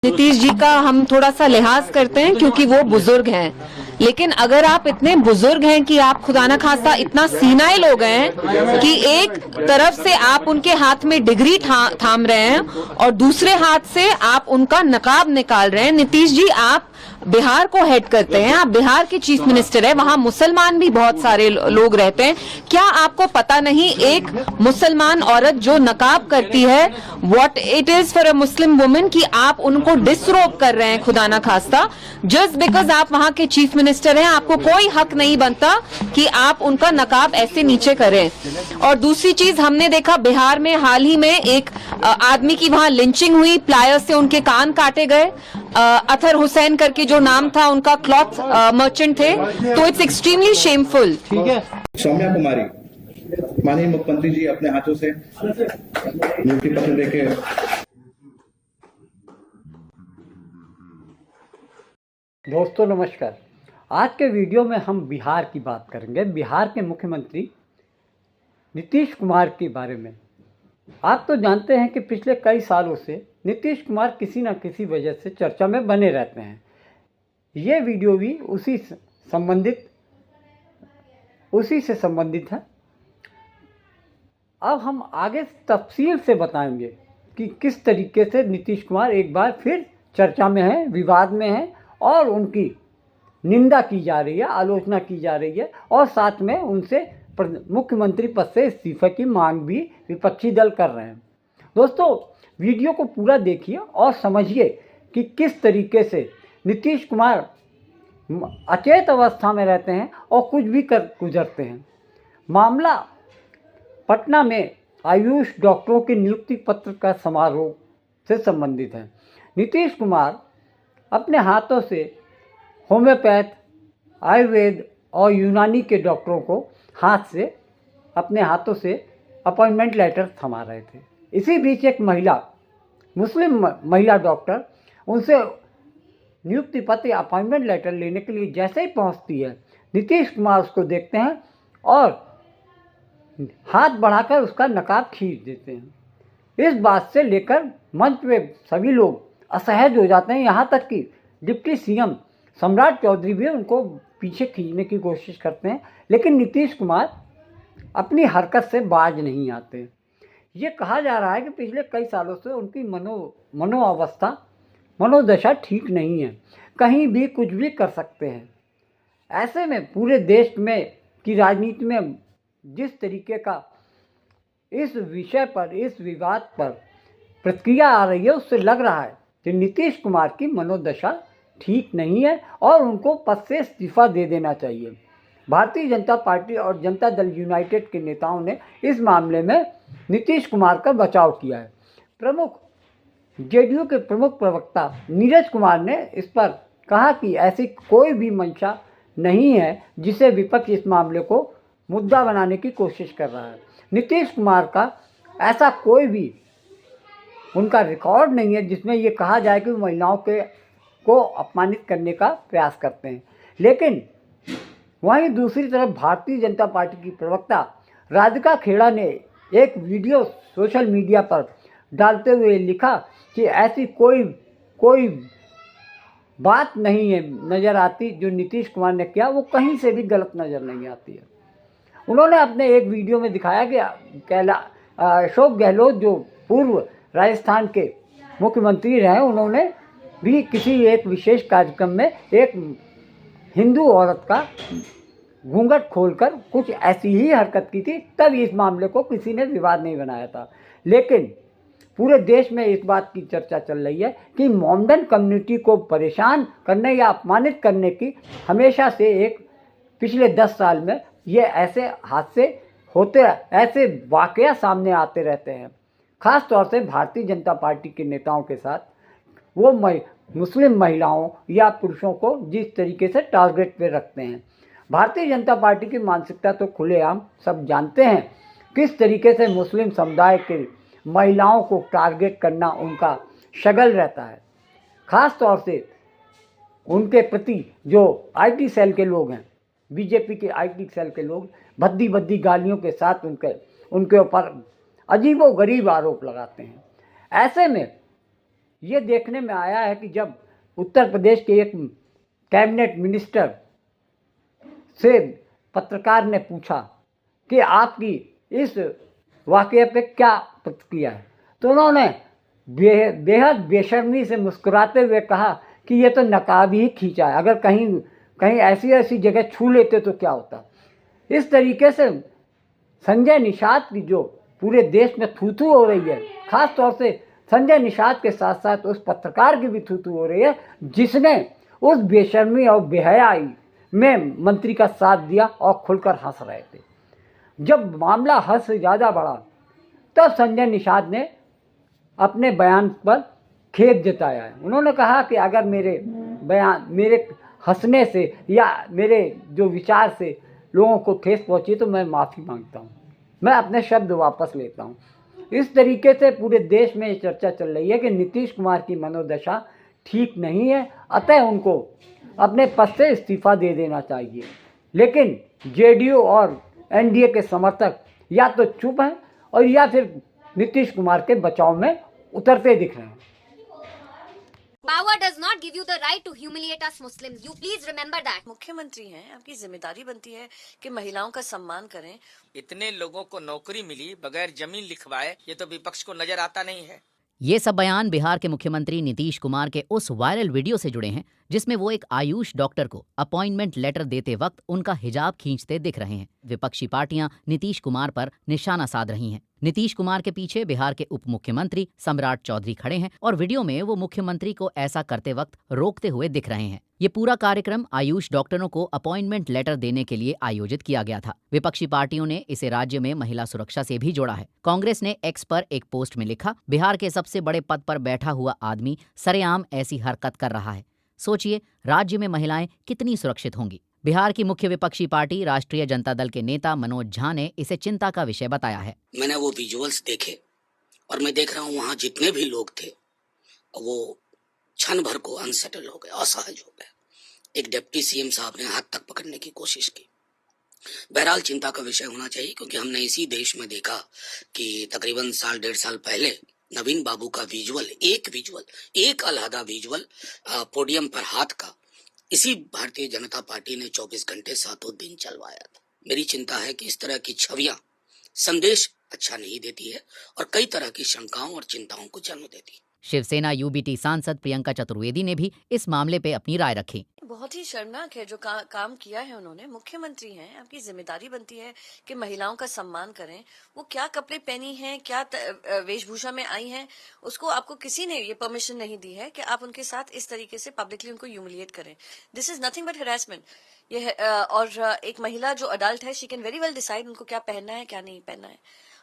नीतीश जी का हम थोड़ा सा लिहाज करते हैं क्योंकि वो बुजुर्ग हैं, लेकिन अगर आप इतने बुजुर्ग हैं कि आप खुदा न खास्ता इतना सीनाइल हो गए हैं कि एक तरफ से आप उनके हाथ में डिग्री थाम रहे हैं और दूसरे हाथ से आप उनका नकाब निकाल रहे हैं। नीतीश जी, आप बिहार को हेड करते हैं, आप बिहार के चीफ मिनिस्टर हैं, वहां मुसलमान भी बहुत सारे लोग रहते हैं। क्या आपको पता नहीं एक मुसलमान औरत जो नकाब करती है, what it is for a Muslim women, कि आप उनको डिसरोब कर रहे हैं खुदा ना खास्ता। जस्ट बिकॉज आप वहां के चीफ मिनिस्टर हैं, आपको कोई हक नहीं बनता कि आप उनका नकाब ऐसे नीचे करें। और दूसरी चीज, हमने देखा बिहार में हाल ही में एक आदमी की वहां लिंचिंग हुई, प्लायर से उनके कान काटे गए। अतहर हुसैन करके जो नाम था उनका, क्लॉथ मर्चेंट थे। तो इट्स एक्सट्रीमली शेमफुल। ठीक है। सौम्या कुमारी, माननीय मुख्यमंत्री जी अपने हाथों से नियुक्ति पत्र देके। दोस्तों नमस्कार। आज के वीडियो में हम बिहार की बात करेंगे, बिहार के मुख्यमंत्री नीतीश कुमार के बारे में। आप तो जानते हैं कि पिछले कई सालों से नीतीश कुमार किसी न किसी वजह से चर्चा में बने रहते हैं। ये वीडियो भी उसी से संबंधित है। अब हम आगे तफसील से बताएंगे कि किस तरीके से नीतीश कुमार एक बार फिर चर्चा में हैं, विवाद में हैं और उनकी निंदा की जा रही है, आलोचना की जा रही है और साथ में उनसे मुख्यमंत्री पद से इस्तीफे की मांग भी विपक्षी दल कर रहे हैं। दोस्तों, वीडियो को पूरा देखिए और समझिए कि किस तरीके से नीतीश कुमार अचेत अवस्था में रहते हैं और कुछ भी कर गुजरते हैं। मामला पटना में आयुष डॉक्टरों के नियुक्ति पत्र का समारोह से संबंधित है। नीतीश कुमार अपने हाथों से होम्योपैथ, आयुर्वेद और यूनानी के डॉक्टरों को अपने हाथों से अपॉइंटमेंट लेटर थमा रहे थे। इसी बीच एक मुस्लिम महिला डॉक्टर उनसे नियुक्ति पत्र या अपॉइंटमेंट लेटर लेने के लिए जैसे ही पहुंचती है, नीतीश कुमार उसको देखते हैं और हाथ बढ़ाकर उसका नकाब खींच देते हैं। इस बात से लेकर मंच पे सभी लोग असहज हो जाते हैं, यहाँ तक कि डिप्टी सीएम सम्राट चौधरी भी उनको पीछे खींचने की कोशिश करते हैं, लेकिन नीतीश कुमार अपनी हरकत से बाज नहीं आते। ये कहा जा रहा है कि पिछले कई सालों से उनकी मनोदशा ठीक नहीं है, कहीं भी कुछ भी कर सकते हैं। ऐसे में पूरे देश में की राजनीति में जिस तरीके का इस विषय पर, इस विवाद पर प्रतिक्रिया आ रही है, उससे लग रहा है कि नीतीश कुमार की मनोदशा ठीक नहीं है और उनको पद से इस्तीफा दे देना चाहिए। भारतीय जनता पार्टी और जनता दल यूनाइटेड के नेताओं ने इस मामले में नीतीश कुमार का बचाव किया है। जेडीयू के प्रमुख प्रवक्ता नीरज कुमार ने इस पर कहा कि ऐसी कोई भी मंशा नहीं है जिसे विपक्ष इस मामले को मुद्दा बनाने की कोशिश कर रहा है। नीतीश कुमार का ऐसा कोई भी उनका रिकॉर्ड नहीं है जिसमें ये कहा जाए कि महिलाओं को अपमानित करने का प्रयास करते हैं। लेकिन वहीं दूसरी तरफ भारतीय जनता पार्टी की प्रवक्ता राधिका खेड़ा ने एक वीडियो सोशल मीडिया पर डालते हुए लिखा कि ऐसी कोई बात नहीं है नज़र आती जो नीतीश कुमार ने किया, वो कहीं से भी गलत नज़र नहीं आती है। उन्होंने अपने एक वीडियो में दिखाया कि अशोक गहलोत जो पूर्व राजस्थान के मुख्यमंत्री रहे, उन्होंने भी किसी एक विशेष कार्यक्रम में एक हिंदू औरत का घूंघट खोलकर कुछ ऐसी ही हरकत की थी, तब इस मामले को किसी ने विवाद नहीं बनाया था। लेकिन पूरे देश में इस बात की चर्चा चल रही है कि मोमडन कम्युनिटी को परेशान करने या अपमानित करने की हमेशा से पिछले 10 साल में ये ऐसे हादसे होते, ऐसे वाकया सामने आते रहते हैं। ख़ास तौर से भारतीय जनता पार्टी के नेताओं के साथ वो मुस्लिम महिलाओं या पुरुषों को जिस तरीके से टारगेट पे रखते हैं। भारतीय जनता पार्टी की मानसिकता तो खुलेआम सब जानते हैं, किस तरीके से मुस्लिम समुदाय के महिलाओं को टारगेट करना उनका शगल रहता है। ख़ास तौर से उनके प्रति जो आईटी सेल के लोग हैं, बीजेपी के आईटी सेल के लोग भद्दी भद्दी गालियों के साथ उनके ऊपर अजीबोगरीब आरोप लगाते हैं। ऐसे में ये देखने में आया है कि जब उत्तर प्रदेश के एक कैबिनेट मिनिस्टर से पत्रकार ने पूछा कि आपकी इस वाक़ये पे क्या प्रतिक्रिया है, तो उन्होंने बेहद बेशर्मी से मुस्कुराते हुए कहा कि ये तो नकाब ही खींचा है, अगर कहीं कहीं ऐसी जगह छू लेते तो क्या होता। इस तरीके से संजय निषाद की जो पूरे देश में थू-थू हो रही है, ख़ास तौर से संजय निषाद के साथ साथ उस पत्रकार की भी थू-थू हो रही है जिसने उस बेशर्मी और बेहयाई में मंत्री का साथ दिया और खुलकर हंस रहे थे। जब मामला हद से ज़्यादा बढ़ा तब संजय निषाद ने अपने बयान पर खेद जताया है। उन्होंने कहा कि अगर मेरे हंसने से या मेरे जो विचार से लोगों को ठेस पहुंची तो मैं माफ़ी मांगता हूं, मैं अपने शब्द वापस लेता हूं। इस तरीके से पूरे देश में ये चर्चा चल रही है कि नीतीश कुमार की मनोदशा ठीक नहीं है, अतः उनको अपने पद से इस्तीफा दे देना चाहिए। लेकिन जेडीयू और एनडीए के समर्थक या तो चुप हैं और या फिर नीतीश कुमार के बचाव में उतरते दिख रहे हैं। Power does not give you the right to humiliate us Muslims. You please remember that. मुख्यमंत्री हैं, आपकी जिम्मेदारी बनती है कि महिलाओं का सम्मान करें। इतने लोगों को नौकरी मिली बगैर जमीन लिखवाए, ये तो विपक्ष को नजर आता नहीं है। ये सब बयान बिहार के मुख्यमंत्री नीतीश कुमार के उस वायरल वीडियो से जुड़े हैं जिसमें वो एक आयुष डॉक्टर को अपॉइंटमेंट लेटर देते वक्त उनका हिजाब खींचते दिख रहे हैं। विपक्षी पार्टियां नीतीश कुमार पर निशाना साध रही हैं। नीतीश कुमार के पीछे बिहार के उप मुख्यमंत्री सम्राट चौधरी खड़े हैं और वीडियो में वो मुख्यमंत्री को ऐसा करते वक्त रोकते हुए दिख रहे हैं। ये पूरा कार्यक्रम आयुष डॉक्टरों को अपॉइंटमेंट लेटर देने के लिए आयोजित किया गया था। विपक्षी पार्टियों ने इसे राज्य में महिला सुरक्षा से भी जोड़ा है। कांग्रेस ने एक्स पर एक पोस्ट में लिखा, बिहार के सबसे बड़े पद पर बैठा हुआ आदमी सरेआम ऐसी हरकत कर रहा है। सोचिए राज्य में महिलाएं कितनी सुरक्षित होंगी। बिहार की मुख्य विपक्षी पार्टी राष्ट्रीय जनता दल के नेता मनोज झा ने इसे चिंता का विषय बताया है। मैंने वो विजुअल्स देखे और मैं देख रहा हूँ वहाँ जितने भी लोग थे वो क्षण भर को अनसेटल हो गए, असहज हो गए। एक डिप्टी सीएम साहब ने हाथ तक पकड़ने की कोशिश की। बहरहाल चिंता का विषय होना चाहिए, क्योंकि हमने इसी देश में देखा कि तकरीबन साल 1.5 साल पहले नवीन बाबू का विजुअल, एक अलहदा विजुअल पोडियम पर हाथ का, इसी भारतीय जनता पार्टी ने 24 घंटे 7 दिन चलवाया था। मेरी चिंता है कि इस तरह की छवियां संदेश अच्छा नहीं देती है और कई तरह की शंकाओं और चिंताओं को जन्म देती है। शिवसेना यूबीटी सांसद प्रियंका चतुर्वेदी ने भी इस मामले पे अपनी राय रखी। बहुत ही शर्मनाक है जो काम किया है उन्होंने। मुख्यमंत्री हैं, आपकी जिम्मेदारी बनती है कि महिलाओं का सम्मान करें। वो क्या कपड़े पहनी हैं, क्या वेशभूषा में आई हैं, उसको आपको किसी ने ये परमिशन नहीं दी है कि आप उनके साथ इस तरीके से पब्लिकली उनको ह्यूमिलिएट करें। This is nothing but harassment. ये और एक महिला जो अडल्ट है, she can very well decide उनको क्या पहनना है क्या नहीं पहनना है।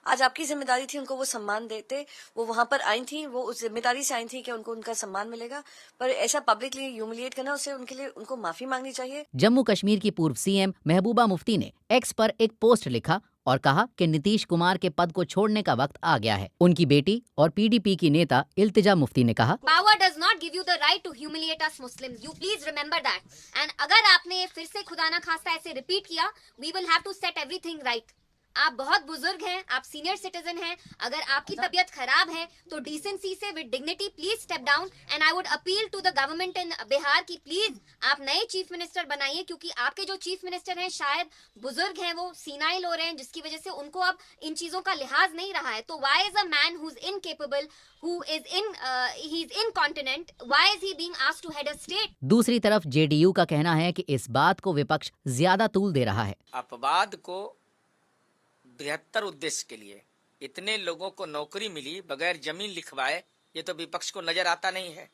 आज आपकी जिम्मेदारी थी उनको वो सम्मान देते। वो वहां पर आई थी, वो उस जिम्मेदारी से आई थी कि उनको उनका सम्मान मिलेगा, पर ऐसा पब्लिकली ह्यूमिलिएट करना, उससे उनके लिए उनको माफी मांगनी चाहिए। जम्मू कश्मीर की पूर्व सीएम महबूबा मुफ्ती ने एक्स पर एक पोस्ट लिखा और कहा कि नीतीश कुमार के पद को छोड़ने का वक्त आ गया है। उनकी बेटी और पीडीपी की नेता इल्तिजा मुफ्ती ने कहा, Power does not give you the right to humiliate us Muslims. You please remember that. And अगर आपने फिर से खुदा ना खास्ता ऐसे रिपीट किया, we will have to set everything right. आप बहुत बुजुर्ग हैं, आप सीनियर सिटीजन हैं। अगर आपकी तबीयत खराब है तो डिसेंसी से with dignity please step down. And I would appeal to the government in Bihar की प्लीज आप नए चीफ मिनिस्टर बनाइए, क्योंकि आपके जो चीफ मिनिस्टर हैं शायद बुजुर्ग हैं, वो सीनाइल हो रहे हैं, जिसकी वजह से उनको अब इन चीजों का लिहाज नहीं रहा है। तो why is a man who is incapable, who is incontinent, why is he being asked to head a state? दूसरी तरफ जेडीयू का कहना है कि इस बात को विपक्ष ज्यादा तूल दे रहा है। अपवाद को बृहत्तर उद्देश्य के लिए इतने लोगों को नौकरी मिली बगैर जमीन लिखवाए, ये तो विपक्ष को नजर आता नहीं है।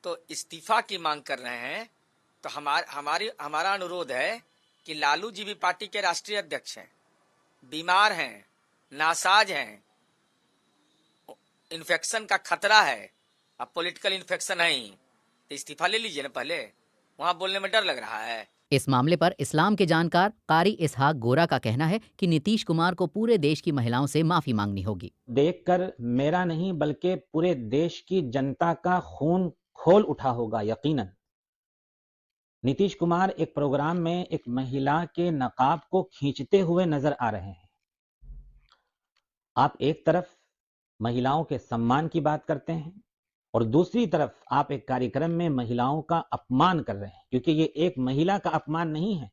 तो इस्तीफा की मांग कर रहे हैं। तो हमारा अनुरोध है कि लालू जी भी पार्टी के राष्ट्रीय अध्यक्ष हैं, बीमार हैं, नासाज हैं, इन्फेक्शन का खतरा है, अब पॉलिटिकल इन्फेक्शन है ही, तो इस्तीफा ले लीजिए ना पहले, वहां बोलने में डर लग रहा है। इस मामले पर इस्लाम के जानकार कारी इसहाक गोरा का कहना है कि नीतीश कुमार को पूरे देश की महिलाओं से माफी मांगनी होगी। देखकर मेरा नहीं बल्कि पूरे देश की जनता का खून खोल उठा होगा यकीनन। नीतीश कुमार एक प्रोग्राम में एक महिला के नकाब को खींचते हुए नजर आ रहे हैं। आप एक तरफ महिलाओं के सम्मान की बात करते हैं और दूसरी तरफ आप एक कार्यक्रम में महिलाओं का अपमान कर रहे हैं, क्योंकि ये एक महिला का अपमान नहीं है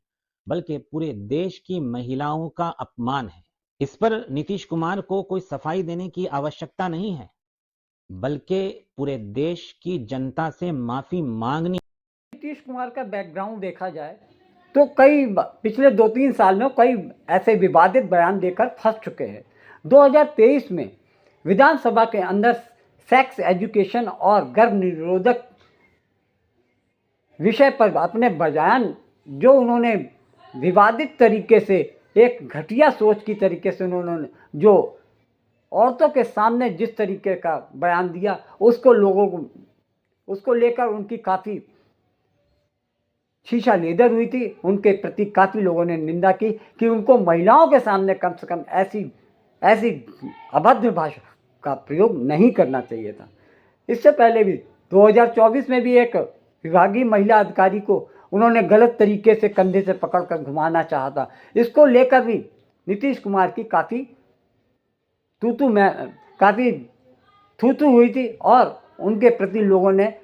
बल्कि पूरे देश की महिलाओं का अपमान है। इस पर नीतीश कुमार को कोई सफाई देने की आवश्यकता नहीं है, बल्कि पूरे देश की जनता से माफी मांगनी। नीतीश कुमार का बैकग्राउंड देखा जाए तो कई पिछले 2-3 साल में कई ऐसे विवादित बयान देकर फंस चुके हैं। 2023 में विधानसभा के अंदर सेक्स एजुकेशन और गर्भ निरोधक विषय पर अपने बयान जो उन्होंने विवादित तरीके से एक घटिया सोच की तरीके से उन्होंने जो औरतों के सामने जिस तरीके का बयान दिया उसको लोगों को उसको लेकर उनकी काफ़ी शीशा लेदर हुई थी। उनके प्रति काफ़ी लोगों ने निंदा की कि उनको महिलाओं के सामने कम से कम ऐसी अभद्र भाषा का प्रयोग नहीं करना चाहिए था। इससे पहले भी 2024 में भी एक विभागीय महिला अधिकारी को उन्होंने गलत तरीके से कंधे से पकड़कर घुमाना चाहा था। इसको लेकर भी नीतीश कुमार की काफ़ी थू हुई थी और उनके प्रति लोगों ने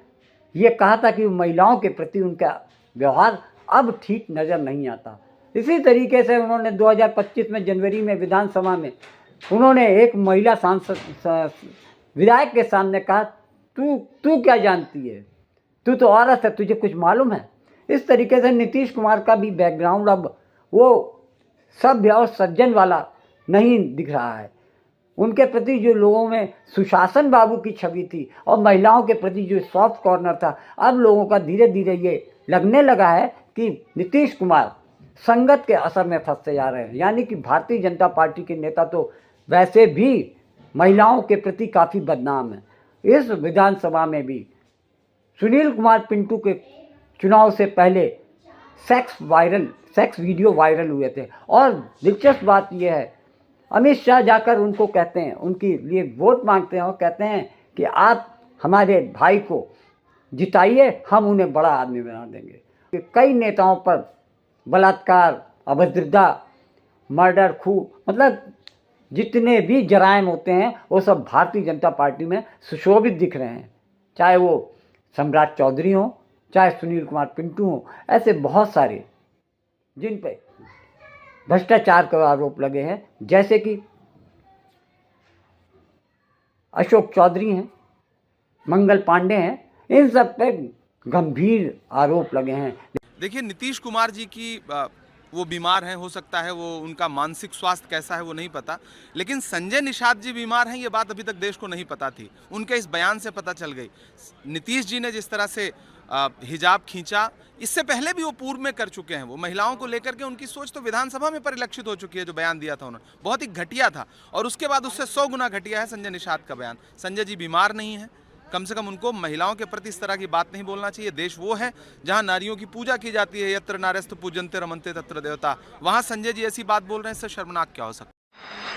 ये कहा था कि महिलाओं के प्रति उनका व्यवहार अब ठीक नज़र नहीं आता। इसी तरीके से उन्होंने 2025 में जनवरी में विधानसभा में उन्होंने एक महिला सांसद विधायक के सामने कहा, तू क्या जानती है, तू तो औरत है, तुझे कुछ मालूम है। इस तरीके से नीतीश कुमार का भी बैकग्राउंड अब वो सभ्य और सज्जन वाला नहीं दिख रहा है। उनके प्रति जो लोगों में सुशासन बाबू की छवि थी और महिलाओं के प्रति जो सॉफ्ट कॉर्नर था, अब लोगों का धीरे धीरे ये लगने लगा है कि नीतीश कुमार संगत के असर में फंसते जा रहे हैं। यानी कि भारतीय जनता पार्टी के नेता तो वैसे भी महिलाओं के प्रति काफ़ी बदनाम है। इस विधानसभा में भी सुनील कुमार पिंटू के चुनाव से पहले सेक्स वीडियो वायरल हुए थे। और दिलचस्प बात यह है, अमित शाह जाकर उनको कहते हैं, उनके लिए वोट मांगते हैं और कहते हैं कि आप हमारे भाई को जिताइए, हम उन्हें बड़ा आदमी बना देंगे। कई नेताओं पर बलात्कार, अभद्रता, मर्डर, खून, मतलब जितने भी जराइम होते हैं वो सब भारतीय जनता पार्टी में सुशोभित दिख रहे हैं। चाहे वो सम्राट चौधरी हो, चाहे सुनील कुमार पिंटू हो, ऐसे बहुत सारे जिन पे भ्रष्टाचार का आरोप लगे हैं, जैसे कि अशोक चौधरी हैं, मंगल पांडे हैं, इन सब पे गंभीर आरोप लगे हैं। देखिए, नीतीश कुमार जी की वो बीमार हैं, हो सकता है वो उनका मानसिक स्वास्थ्य कैसा है वो नहीं पता, लेकिन संजय निषाद जी बीमार हैं ये बात अभी तक देश को नहीं पता थी, उनके इस बयान से पता चल गई। नीतीश जी ने जिस तरह से हिजाब खींचा, इससे पहले भी वो पूर्व में कर चुके हैं। वो महिलाओं को लेकर के उनकी सोच तो विधानसभा में परिलक्षित हो चुकी है। जो बयान दिया था उन्होंने बहुत ही घटिया था, और उसके बाद उससे 100 गुना घटिया है संजय निषाद का बयान। संजय जी बीमार नहीं है, कम से कम उनको महिलाओं के प्रति इस तरह की बात नहीं बोलना चाहिए। देश वो है जहां नारियों की पूजा की जाती है, यत्र नार्यस्तु पूजन्ते रमन्ते तत्र देवता, वहां संजय जी ऐसी बात बोल रहे हैं, इससे शर्मनाक क्या हो सकता है।